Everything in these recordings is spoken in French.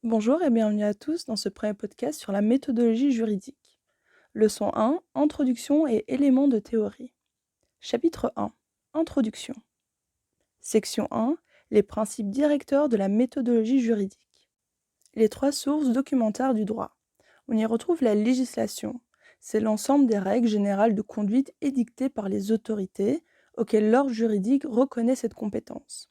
Bonjour et bienvenue à tous dans ce premier podcast sur la méthodologie juridique. Leçon 1, Introduction et éléments de théorie. Chapitre 1, Introduction. Section 1, Les principes directeurs de la méthodologie juridique. Les trois sources documentaires du droit. On y retrouve la législation. C'est l'ensemble des règles générales de conduite édictées par les autorités auxquelles l'ordre juridique reconnaît cette compétence.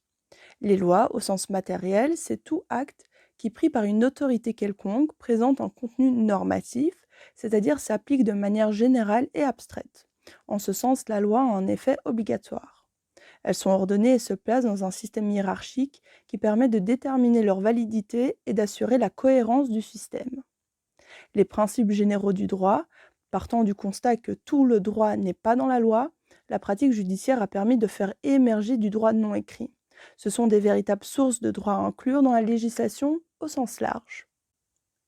Les lois, au sens matériel, c'est tout acte qui, pris par une autorité quelconque, présente un contenu normatif, c'est-à-dire s'applique de manière générale et abstraite. En ce sens, la loi a un effet obligatoire. Elles sont ordonnées et se placent dans un système hiérarchique qui permet de déterminer leur validité et d'assurer la cohérence du système. Les principes généraux du droit, partant du constat que tout le droit n'est pas dans la loi, la pratique judiciaire a permis de faire émerger du droit non écrit. Ce sont des véritables sources de droit à inclure dans la législation au sens large.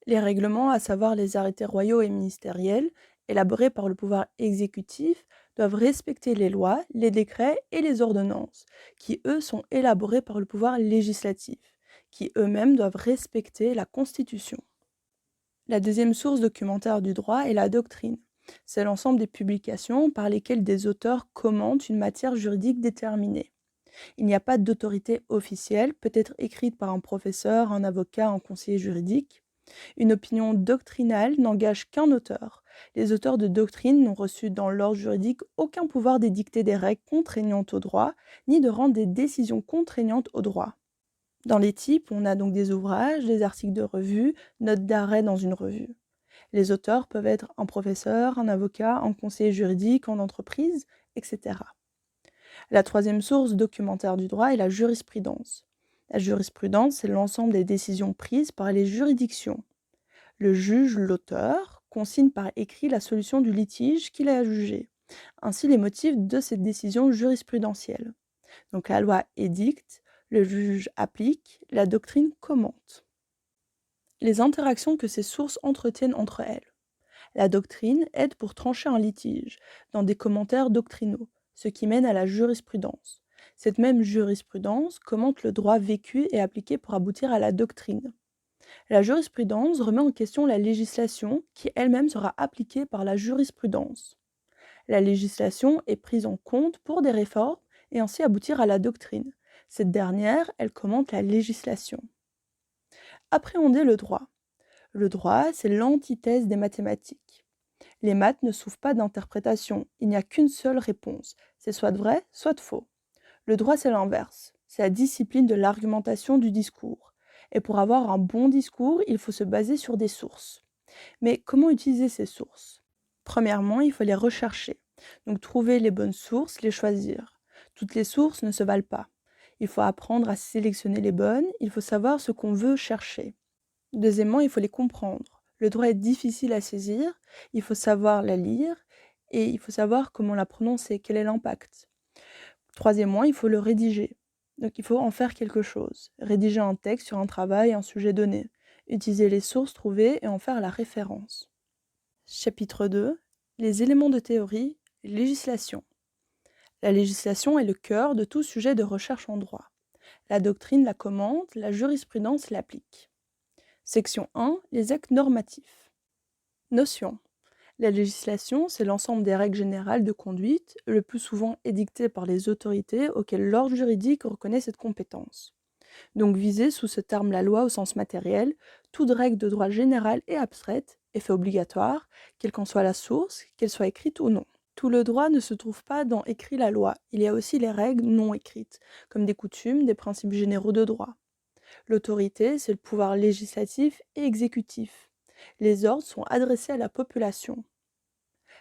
Les règlements, à savoir les arrêtés royaux et ministériels, élaborés par le pouvoir exécutif, doivent respecter les lois, les décrets et les ordonnances, qui eux sont élaborés par le pouvoir législatif, qui eux-mêmes doivent respecter la Constitution. La deuxième source documentaire du droit est la doctrine. C'est l'ensemble des publications par lesquelles des auteurs commentent une matière juridique déterminée. Il n'y a pas d'autorité officielle, peut être écrite par un professeur, un avocat, un conseiller juridique. Une opinion doctrinale n'engage qu'un auteur. Les auteurs de doctrine n'ont reçu dans l'ordre juridique aucun pouvoir d'édicter des règles contraignantes au droit, ni de rendre des décisions contraignantes au droit. Dans les types, on a donc des ouvrages, des articles de revue, notes d'arrêt dans une revue. Les auteurs peuvent être un professeur, un avocat, un conseiller juridique en entreprise, etc. La troisième source documentaire du droit est la jurisprudence. La jurisprudence, c'est l'ensemble des décisions prises par les juridictions. Le juge, l'auteur, consigne par écrit la solution du litige qu'il a jugé, ainsi les motifs de cette décision jurisprudentielle. Donc la loi édicte, le juge applique, la doctrine commente. Les interactions que ces sources entretiennent entre elles. La doctrine aide pour trancher un litige, dans des commentaires doctrinaux, ce qui mène à la jurisprudence. Cette même jurisprudence commente le droit vécu et appliqué pour aboutir à la doctrine. La jurisprudence remet en question la législation qui elle-même sera appliquée par la jurisprudence. La législation est prise en compte pour des réformes et ainsi aboutir à la doctrine. Cette dernière, elle commente la législation. Appréhender le droit. Le droit, c'est l'antithèse des mathématiques. Les maths ne souffrent pas d'interprétation, il n'y a qu'une seule réponse, c'est soit de vrai, soit de faux. Le droit, c'est l'inverse, c'est la discipline de l'argumentation du discours. Et pour avoir un bon discours, il faut se baser sur des sources. Mais comment utiliser ces sources? Premièrement, il faut les rechercher. Donc trouver les bonnes sources, les choisir. Toutes les sources ne se valent pas. Il faut apprendre à sélectionner les bonnes, il faut savoir ce qu'on veut chercher. Deuxièmement, il faut les comprendre. Le droit est difficile à saisir, il faut savoir la lire et il faut savoir comment la prononcer, quel est l'impact. Troisièmement, il faut le rédiger. Donc il faut en faire quelque chose. Rédiger un texte sur un travail, un sujet donné. Utiliser les sources trouvées et en faire la référence. Chapitre 2. Les éléments de théorie, législation. La législation est le cœur de tout sujet de recherche en droit. La doctrine la commente, la jurisprudence l'applique. Section 1. Les actes normatifs. Notion. La législation, c'est l'ensemble des règles générales de conduite, le plus souvent édictées par les autorités auxquelles l'ordre juridique reconnaît cette compétence. Donc visée sous ce terme la loi au sens matériel, toute règle de droit général et abstraite, effet obligatoire, quelle qu'en soit la source, qu'elle soit écrite ou non. Tout le droit ne se trouve pas dans écrit la loi, il y a aussi les règles non écrites, comme des coutumes, des principes généraux de droit. L'autorité, c'est le pouvoir législatif et exécutif. Les ordres sont adressés à la population.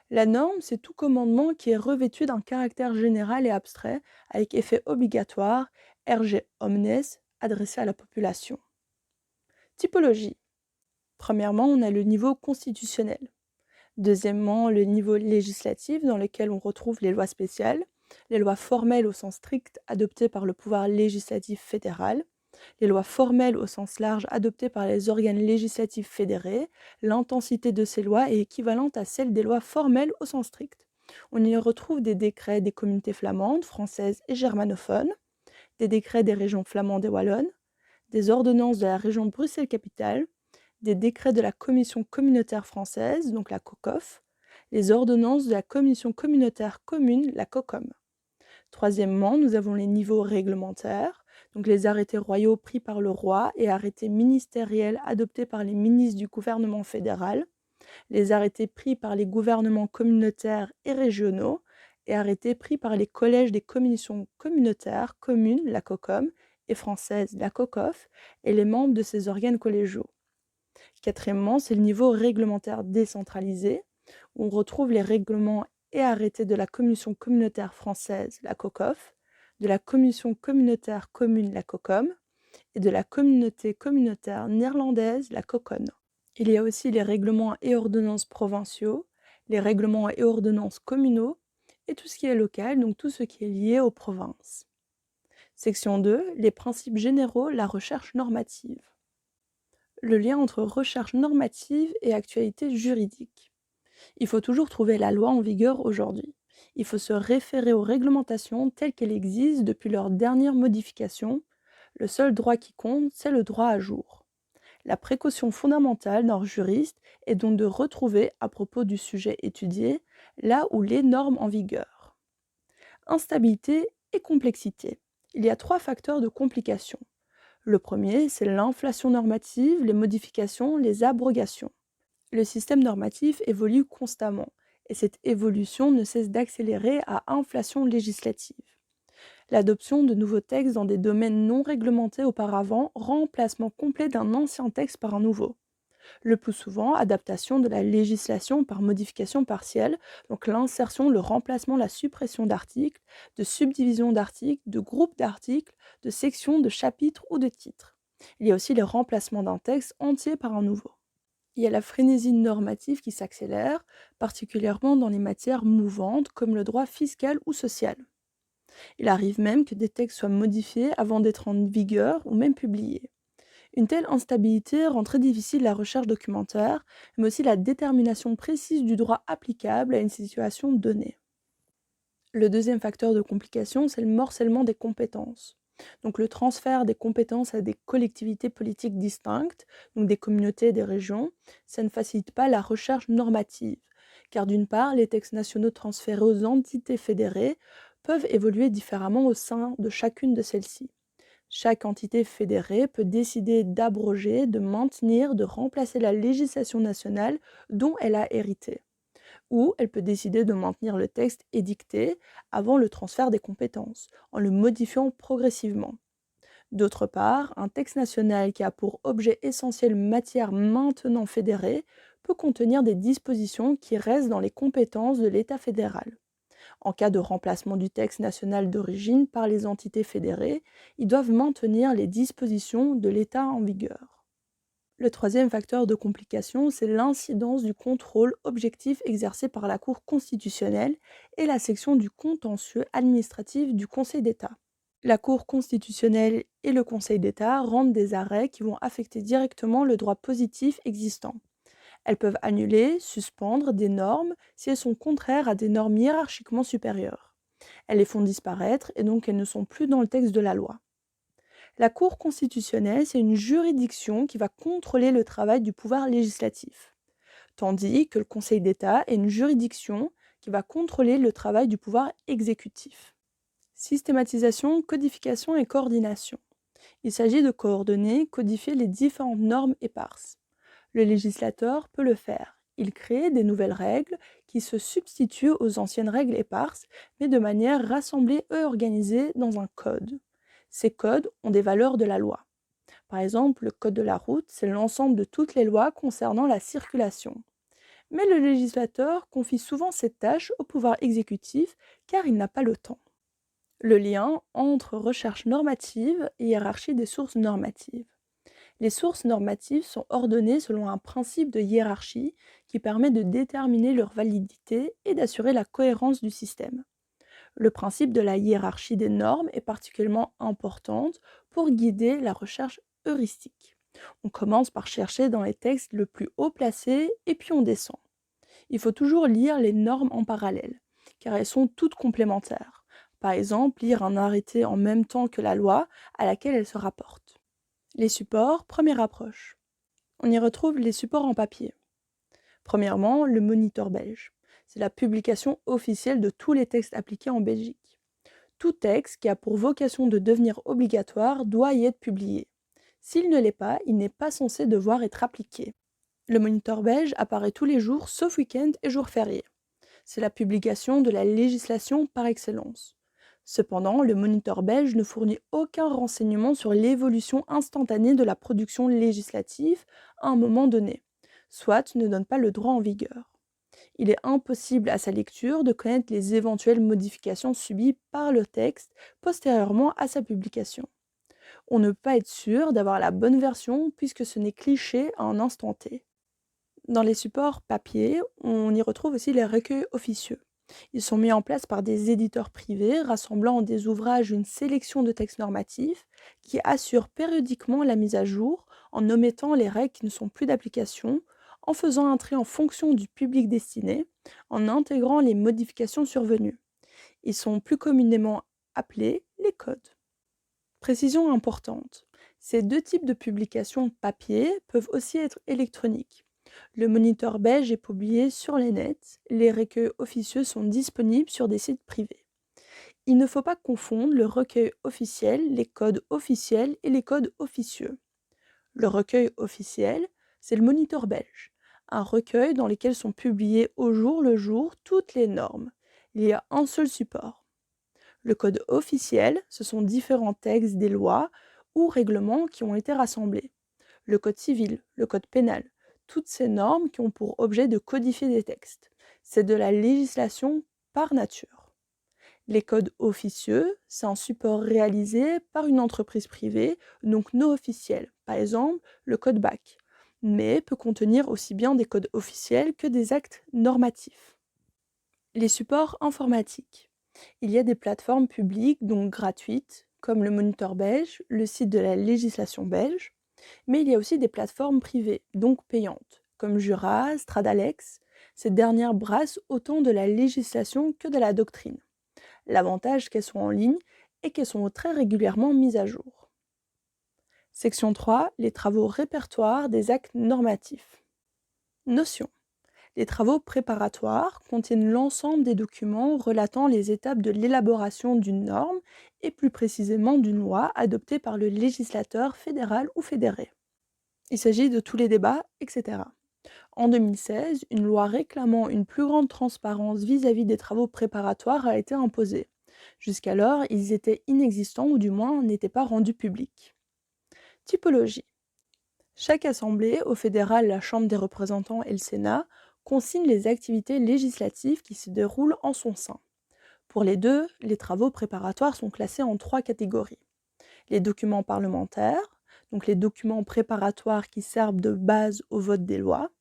La norme, c'est tout commandement qui est revêtu d'un caractère général et abstrait, avec effet obligatoire, erge omnes, adressé à la population. Typologie. Premièrement, on a le niveau constitutionnel. Deuxièmement, le niveau législatif, dans lequel on retrouve les lois spéciales, les lois formelles au sens strict adoptées par le pouvoir législatif fédéral, les lois formelles au sens large adoptées par les organes législatifs fédérés, l'intensité de ces lois est équivalente à celle des lois formelles au sens strict. On y retrouve des décrets des communautés flamandes, françaises et germanophones, des décrets des régions flamandes et wallonnes, des ordonnances de la région Bruxelles-Capitale, des décrets de la Commission communautaire française, donc la COCOF, les ordonnances de la Commission communautaire commune, la COCOM. Troisièmement, nous avons les niveaux réglementaires, donc les arrêtés royaux pris par le roi et arrêtés ministériels adoptés par les ministres du gouvernement fédéral, les arrêtés pris par les gouvernements communautaires et régionaux, et arrêtés pris par les collèges des commissions communautaires, communes, la COCOM, et françaises, la COCOF, et les membres de ces organes collégiaux. Quatrièmement, c'est le niveau réglementaire décentralisé, où on retrouve les règlements et arrêtés de la Commission communautaire française, la COCOF, de la Commission communautaire commune, la COCOM, et de la Communauté communautaire néerlandaise, la COCON. Il y a aussi les règlements et ordonnances provinciaux, les règlements et ordonnances communaux, et tout ce qui est local, donc tout ce qui est lié aux provinces. Section 2, les principes généraux, la recherche normative. Le lien entre recherche normative et actualité juridique. Il faut toujours trouver la loi en vigueur aujourd'hui. Il faut se référer aux réglementations telles qu'elles existent depuis leur dernière modification. Le seul droit qui compte, c'est le droit à jour. La précaution fondamentale d'un juriste est donc de retrouver, à propos du sujet étudié, là où les normes en vigueur. Instabilité et complexité. Il y a 3 facteurs de complication. Le premier, c'est l'inflation normative, les modifications, les abrogations. Le système normatif évolue constamment, et cette évolution ne cesse d'accélérer à inflation législative. L'adoption de nouveaux textes dans des domaines non réglementés auparavant rend remplacement complet d'un ancien texte par un nouveau. Le plus souvent, adaptation de la législation par modification partielle, donc l'insertion, le remplacement, la suppression d'articles, de subdivisions d'articles, de groupes d'articles, de sections, de chapitres ou de titres. Il y a aussi le remplacement d'un texte entier par un nouveau. Il y a la frénésie normative qui s'accélère, particulièrement dans les matières mouvantes comme le droit fiscal ou social. Il arrive même que des textes soient modifiés avant d'être en vigueur ou même publiés. Une telle instabilité rend très difficile la recherche documentaire, mais aussi la détermination précise du droit applicable à une situation donnée. Le deuxième facteur de complication, c'est le morcellement des compétences. Donc le transfert des compétences à des collectivités politiques distinctes, donc des communautés et des régions, ça ne facilite pas la recherche normative, car d'une part, les textes nationaux transférés aux entités fédérées peuvent évoluer différemment au sein de chacune de celles-ci. Chaque entité fédérée peut décider d'abroger, de maintenir, de remplacer la législation nationale dont elle a hérité. Ou elle peut décider de maintenir le texte édicté avant le transfert des compétences, en le modifiant progressivement. D'autre part, un texte national qui a pour objet essentiel matière maintenant fédérée peut contenir des dispositions qui restent dans les compétences de l'État fédéral. En cas de remplacement du texte national d'origine par les entités fédérées, ils doivent maintenir les dispositions de l'État en vigueur. Le troisième facteur de complication, c'est l'incidence du contrôle objectif exercé par la Cour constitutionnelle et la section du contentieux administratif du Conseil d'État. La Cour constitutionnelle et le Conseil d'État rendent des arrêts qui vont affecter directement le droit positif existant. Elles peuvent annuler, suspendre des normes si elles sont contraires à des normes hiérarchiquement supérieures. Elles les font disparaître et donc elles ne sont plus dans le texte de la loi. La Cour constitutionnelle, c'est une juridiction qui va contrôler le travail du pouvoir législatif, tandis que le Conseil d'État est une juridiction qui va contrôler le travail du pouvoir exécutif. Systématisation, codification et coordination. Il s'agit de coordonner, codifier les différentes normes éparses. Le législateur peut le faire. Il crée des nouvelles règles qui se substituent aux anciennes règles éparses, mais de manière rassemblée et organisée dans un code. Ces codes ont des valeurs de la loi. Par exemple, le code de la route, c'est l'ensemble de toutes les lois concernant la circulation. Mais le législateur confie souvent cette tâche au pouvoir exécutif car il n'a pas le temps. Le lien entre recherche normative et hiérarchie des sources normatives. Les sources normatives sont ordonnées selon un principe de hiérarchie qui permet de déterminer leur validité et d'assurer la cohérence du système. Le principe de la hiérarchie des normes est particulièrement important pour guider la recherche heuristique. On commence par chercher dans les textes le plus haut placé et puis on descend. Il faut toujours lire les normes en parallèle, car elles sont toutes complémentaires. Par exemple, lire un arrêté en même temps que la loi à laquelle elle se rapporte. Les supports, première approche. On y retrouve les supports en papier. Premièrement, le Moniteur belge. C'est la publication officielle de tous les textes appliqués en Belgique. Tout texte qui a pour vocation de devenir obligatoire doit y être publié. S'il ne l'est pas, il n'est pas censé devoir être appliqué. Le Moniteur belge apparaît tous les jours sauf week-end et jours fériés. C'est la publication de la législation par excellence. Cependant, le Moniteur belge ne fournit aucun renseignement sur l'évolution instantanée de la production législative à un moment donné, soit ne donne pas le droit en vigueur. Il est impossible à sa lecture de connaître les éventuelles modifications subies par le texte postérieurement à sa publication. On ne peut pas être sûr d'avoir la bonne version puisque ce n'est cliché à un instant T. Dans les supports papier, on y retrouve aussi les recueils officieux. Ils sont mis en place par des éditeurs privés rassemblant en des ouvrages une sélection de textes normatifs qui assurent périodiquement la mise à jour en omettant les règles qui ne sont plus d'application, en faisant un tri en fonction du public destiné, en intégrant les modifications survenues. Ils sont plus communément appelés les codes. Précision importante, ces deux types de publications papier peuvent aussi être électroniques. Le Moniteur belge est publié sur les nets, les recueils officieux sont disponibles sur des sites privés. Il ne faut pas confondre le recueil officiel, les codes officiels et les codes officieux. Le recueil officiel, c'est le Moniteur belge, un recueil dans lequel sont publiées au jour le jour toutes les normes. Il y a un seul support. Le code officiel, ce sont différents textes des lois ou règlements qui ont été rassemblés. Le code civil, le code pénal, toutes ces normes qui ont pour objet de codifier des textes. C'est de la législation par nature. Les codes officieux, c'est un support réalisé par une entreprise privée, donc non officiel, par exemple le code BAC, mais peut contenir aussi bien des codes officiels que des actes normatifs. Les supports informatiques. Il y a des plateformes publiques, donc gratuites, comme le Moniteur belge, le site de la législation belge, mais il y a aussi des plateformes privées, donc payantes, comme Jura, Stradalex. Ces dernières brassent autant de la législation que de la doctrine. L'avantage qu'elles sont en ligne est qu'elles sont très régulièrement mises à jour. Section 3. Les travaux répertoires des actes normatifs. Notion. Les travaux préparatoires contiennent l'ensemble des documents relatant les étapes de l'élaboration d'une norme et plus précisément d'une loi adoptée par le législateur fédéral ou fédéré. Il s'agit de tous les débats, etc. En 2016, une loi réclamant une plus grande transparence vis-à-vis des travaux préparatoires a été imposée. Jusqu'alors, ils étaient inexistants ou du moins n'étaient pas rendus publics. Typologie. Chaque assemblée, au fédéral, la Chambre des représentants et le Sénat, consigne les activités législatives qui se déroulent en son sein. Pour les deux, les travaux préparatoires sont classés en 3 catégories. Les documents parlementaires, donc les documents préparatoires qui servent de base au vote des lois.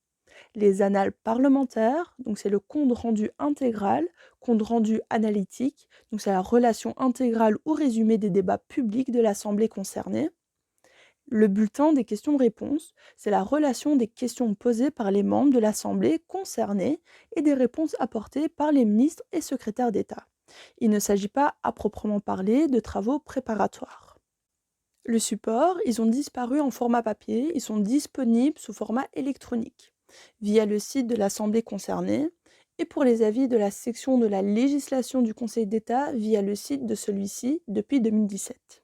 Les annales parlementaires, donc c'est le compte rendu intégral, compte rendu analytique, donc c'est la relation intégrale ou résumé des débats publics de l'Assemblée concernée. Le bulletin des questions-réponses, c'est la relation des questions posées par les membres de l'Assemblée concernée et des réponses apportées par les ministres et secrétaires d'État. Il ne s'agit pas, à proprement parler, de travaux préparatoires. Le support, ils ont disparu en format papier, ils sont disponibles sous format électronique, via le site de l'Assemblée concernée, et pour les avis de la section de la législation du Conseil d'État via le site de celui-ci depuis 2017.